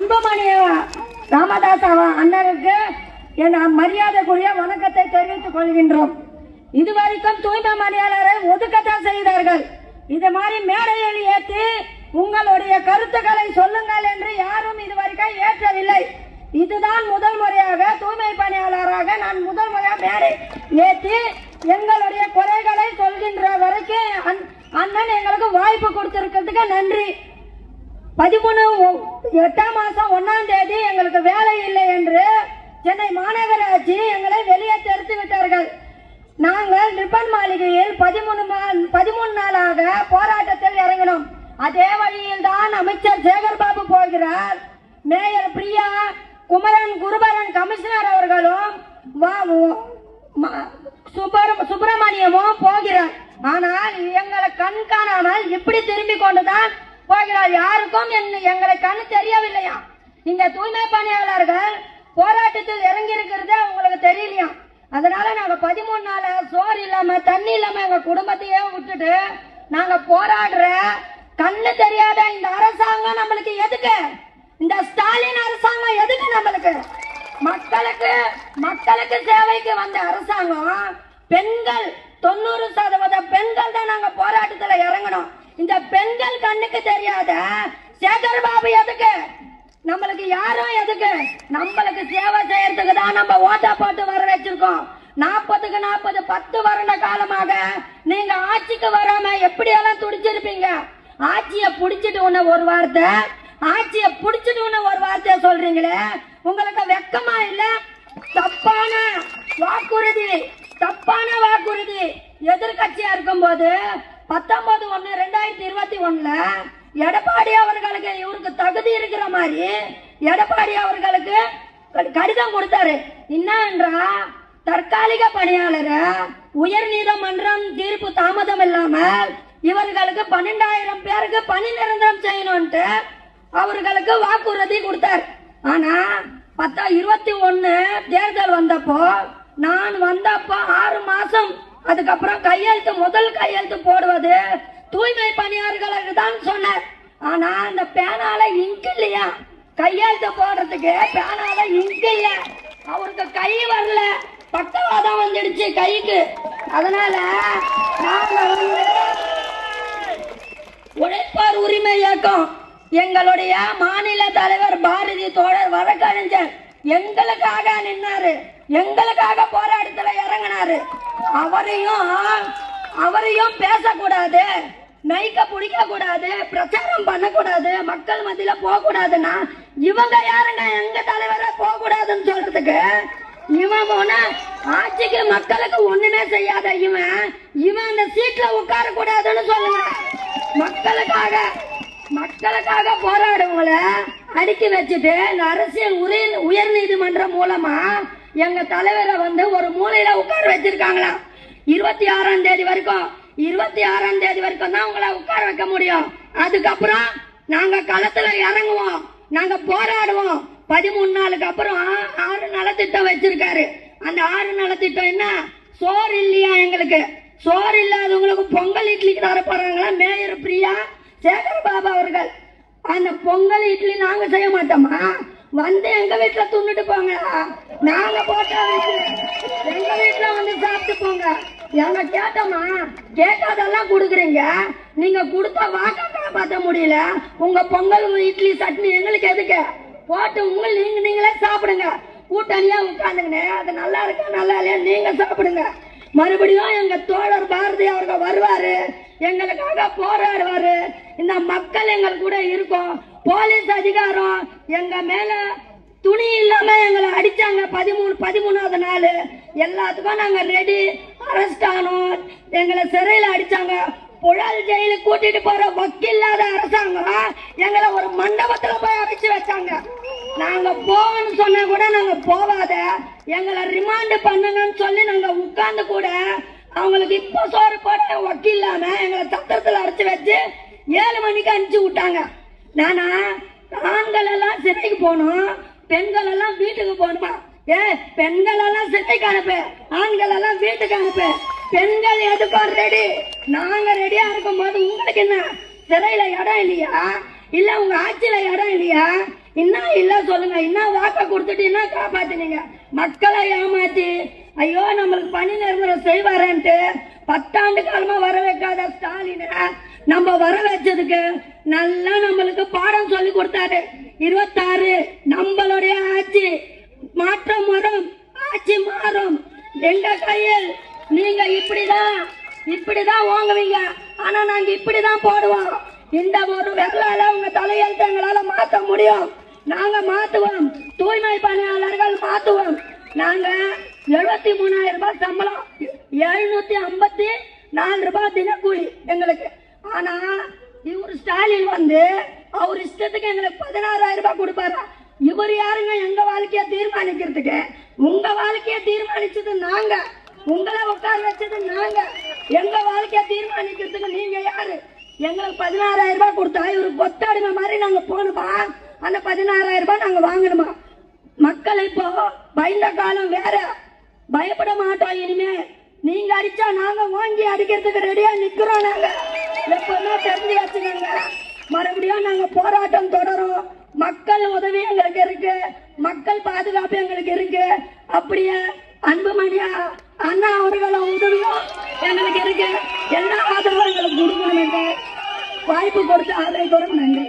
சுப்பிரமணிய ராமதாஸ் அண்ணனுக்கு என் மரியாதைக்குரிய வணக்கத்தை தெரிவித்துக் கொள்கின்றோம். இதுவரைக்கும் தூய்மை பணியாளரை ஒதுக்கத்தான் செய்தார்கள். இது மாதிரி மேடையில் ஏற்றி உங்களுடைய கருத்துக்களை சொல்லுங்கள் என்று யாரும் இதுவரைக்கும் ஏற்றவில்லை. இதுதான் முதல் முறையாக தூய்மை பணியாளராக நான் முதல் முறையாக மேடை ஏற்றி எங்களுடைய குறைகளை சொல்கின்ற வரைக்கும் அண்ணன் எங்களுக்கு வாய்ப்பு கொடுத்திருக்கிறதுக்கு நன்றி. 13/8/1 எங்களுக்கு வேலை இல்லை என்று சென்னை மாநகராட்சி எங்களை வெளியே தெரிவித்து விட்டார்கள். நாங்கள் ரிப்பன் மாளிகையில் 13 நாளாக போராட்டத்தில் இறங்கினோம். அதே வழியில் தான் அமைச்சர் சேகர்பாபு போகிறார். மேயர் பிரியா, குமரன் குருபரன் கமிஷனர் அவர்களும் சுப்பிரமணியமும் போகிறார். ஆனால் எங்களை கண் காணாமல் இப்படி திரும்பி கொண்டுதான் போகிறார். யாருக்கும் எங்களை கண்ணு தெரியவில்லையா? இந்த தூய்மை பணியாளர்கள் போராட்டத்தில் இறங்கி இருக்கிறது அவங்களுக்கு தெரியலையா? அதனால நாங்க 13 நாள் சோறு இல்லாம தண்ணி இல்லாம எங்க குடும்பத்தையே விட்டுட்டு நாங்க போராடுற கண்ணு தெரியாத இந்த அரசாங்கம் நம்மளுக்கு எதுக்கு? இந்த ஸ்டாலின் அரசாங்கம் எதுக்கு நம்மளுக்கு? மக்களுக்கு சேவைக்கு வந்த அரசாங்கம். பெண்கள் 90% பெண்கள் தான் நாங்க போராட்டத்துல இறங்கணும். இந்த பெண்கள் கண்ணுக்கு தெரியாத சேகர்பாபு எதுக்கு? நம்மளுக்கு யாரும் எதுக்கு? நம்மளுக்கு சேவை செய்யறதுக்கு தான் நம்ம ஓட்டா போட்டு வர வச்சிருக்கோம். 40க்கு 40 10 வருட காலமாக நீங்க ஆட்சிக்கு வராம எப்படி எல்லாம் துடிச்சிருப்பீங்க. ஆட்சியை புடிச்சிட்டு ஒரு வார்த்தை, ஆட்சியை புடிச்சிட்டு ஒரு வார்த்தையை சொல்றீங்களே, உங்களுக்கு வெக்கமா இல்ல? தப்பான வாக்குறுதி எதிர்கட்சியா இருக்கும் போது 19/1/2021 எடப்பாடி அவர்களுக்கு இவருக்கு தகுதி இருக்கிற மாதிரி எடப்பாடி அவர்களுக்கு கடிதம் கொடுத்தாரு. என்னன்றா, தற்காலிக பணியாளர் உயர் நீதிமன்றம் தீர்ப்பு தாமதம் இல்லாமல் இவர்களுக்கு 12,000 பேருக்கு பணி நிரந்தரம் செய்யணும்ட்டு அவர்களுக்கு வாக்குறுதி கொடுத்தார். ஆனா 21 தேர்தல் வந்தப்போ நான் வந்தப்போ 6 மாசம் அதுக்கப்புறம் முதல் கையெழுத்து போடுவது தூய்மை பணியாளர்களுக்கு தான் சொன்னார். ஆனா அந்த பேனால இங்க் இல்லையா? கையெழுத்து போடுறதுக்கு பேனால இங்க் இல்ல. அவருக்கு கை வரல, பக்கவாதம் வந்துடுச்சு கைக்கு. அதனால நாங்க உழைப்பார் உரிமை இயக்கம் எங்களுடைய மாநில தலைவர் பாரதி தோழர் வழக்கறிஞர் எங்களுக்காக நின்னாரு, எங்களுக்காக போராட்டத்துல இறங்கினாரு. அவரையும் பேசக்கூடாது, மைக்க பிடிக்க கூடாது, பிரச்சாரம் பண்ணக்கூடாது, மக்கள் மத்தியில போக கூடாதுன்னா இவங்க யாருங்க எங்க தலைவரை போக கூடாதுன்னு சொல்றதுக்கு? இவன் போனா ஆட்சிக்கு மக்களுக்கு ஒண்ணுமே செய்யாத இவன் அந்த சீட்ல உட்கார கூடாதுன்னு சொல்லுங்க. மக்களுக்காக போராடுவங்கள அடுக்கி வச்சுட்டு இந்த அரசியல் உயர் நீதிமன்றம் மூலமா எங்க தலைவரை ஒரு மூலையில உட்கார வச்சிருக்காங்களா. 26ஆம் தேதி வரைக்கும் தான் உங்களை உட்கார வைக்க முடியும். அதுக்கப்புறம் நாங்க களத்துல இறங்குவோம், நாங்க போராடுவோம். 13 நாளுக்கு அப்புறம் 6 நலத்திட்டம் வச்சிருக்காரு. அந்த 6 நலத்திட்டம் என்ன? சோறு இல்லையா? எங்களுக்கு சோறு இல்லாதவங்களுக்கு பொங்கல் இட்லிக்கு தர போறாங்களா மேயர் பிரியா, சேகர்பாபு அவர்கள். அந்த பொங்கல் இட்லி நாங்க செய்ய மாட்டோமா? எங்க வீட்டுல துண்ணுட்டு போங்க. நாங்க போட்டா எங்க வீட்டுல சாப்பிட்டு போங்க. எங்க கேட்டோமா? கேட்காதெல்லாம் கொடுக்குறீங்க. நீங்க கொடுத்தா வாக்க காப்பாற்ற முடியல. உங்க பொங்கல் இட்லி சட்னி எங்களுக்கு எதுக்கு? போட்டு நீங்களே சாப்பிடுங்க. கூட்டணியா உட்காந்துங்க. அது நல்லா இருக்கா நல்லா இல்லையா நீங்க சாப்பிடுங்க. மறுபடியும் எங்க தோழர் பாரதி அவர்கள் வருவாரு, எங்களுக்காக போராடுவாரு. இந்த மக்கள் எங்கள் கூட இருக்கும். போலீஸ் அதிகாரம் எங்க மேல துணி இல்லாம எங்களை அடிச்சாங்க. 13வது நாள் எல்லாத்துக்கும் நாங்க ரெடி. அரெஸ்ட் ஆனோம். எங்களை சிறையில அடிச்சாங்க. புழல் ஜெயிலுக்கு கூட்டிட்டு போற வக்கில்லாத அரசாங்கம் எங்களை ஒரு மண்டபத்துல போய் அடைச்சு வச்சாங்க. நாங்க போகணும்னு சொன்னா கூட நாங்க போவாத எங்களை ரிமாண்ட் பண்ணுங்கன்னு சொல்லி நாங்க உட்கார்ந்து கூட அவங்களுக்கு இப்ப சோறு போட்ட வக்கில்லாம எங்களை சத்திரத்துல அடைச்சு வச்சு 7 மணிக்கு அனுப்பிச்சு விட்டாங்க. நானா ஆண்கள் எல்லாம் சிறைக்கு போகணும், பெண்கள் எல்லாம் வீட்டுக்கு போகணுமா? பெண்கள் எல்லாம் சிறைக்கு அனுப்பு, ஆண்கள் எல்லாம் வீட்டுக்கு அனுப்பு. பெண்கள் எதுக்கும் ரெடி. நாங்க ரெடியா இருக்கும் போது உங்களுக்கு என்ன சிறையில இடம் இல்லையா? இல்ல உங்க ஆட்சியில இடம் இல்லையா? இன்னும் இல்ல சொல்லுங்க, இன்னும் வாக்க கொடுத்துட்டு என்ன காப்பாத்தினீங்க? மக்களை ஏமாத்தி ஐயோ நம்மளுக்கு பணி நிரந்தரம் செய்வாரன்ட்டு 10 ஆண்டு காலமா வர வைக்காத ஸ்டாலின நம்ம வர வச்சதுக்கு நல்லா நம்மளுக்கு பாடம் சொல்லி கொடுத்தாரு. 26 நம்மளுடைய ஆட்சி மாற்றம் வரும், ஆட்சி மாறும், எங்க கையில். நீங்க இப்படிதான் வாங்குவீங்க, ஆனா நாங்க இப்படிதான் போடுவோம். இந்த ஒரு விரலால உங்க தலையெழுத்து எங்களால மாத்த முடியும். நாங்க மாத்துவோம், தூய்மை பணியாளர்கள் மாத்துவோம். நாங்க 73,000 ரூபாய் சம்பளம், 754 ரூபாய் தினக்கூலி எங்களுக்கு. ஆனா இவரு ஸ்டாலின் வந்து அவர் இஷ்டத்துக்கு எங்களுக்கு 16,000 ரூபாய் கொடுப்பாரு. இவர் யாருங்க எங்க வாழ்க்கைய தீர்மானிக்கிறதுக்கு? உங்க வாழ்க்கைய தீர்மானிச்சது நாங்க, உங்களை உட்கார வச்சது நாங்க. எங்க வாழ்க்கைய தீர்மானிக்கிறதுக்கு நீங்க யாரு? எங்களுக்கு 16,000 ரூபாய் கொடுத்தா இவரு கொத்தாடிமை மாதிரி நாங்க போகணுமா? அந்த 16,000 ரூபாய் நாங்க வாங்கணுமா? மக்கள் இப்போ பயந்த காலம் வேற, பயப்பட மாட்டோம் இனிமே. நீங்க அடிச்சா நாங்க வாங்கி அடிக்கிறதுக்கு ரெடியா நிக்கிறோம். நாங்க எப்பவுமே தெரிஞ்சு வச்சுக்கோங்க. மறுபடியும் நாங்க போராட்டம் தொடரும். மக்கள் உதவி எங்களுக்கு இருக்கு, மக்கள் பாதுகாப்பு எங்களுக்கு இருக்கு. அப்படியே அன்புமணியா அண்ணா அவர்கள உதவியும் எங்களுக்கு இருக்கு. எல்லா ஆதரவும் எங்களுக்கு கொடுக்கணும். வாய்ப்பு கொடுத்து ஆதரவு நன்றி.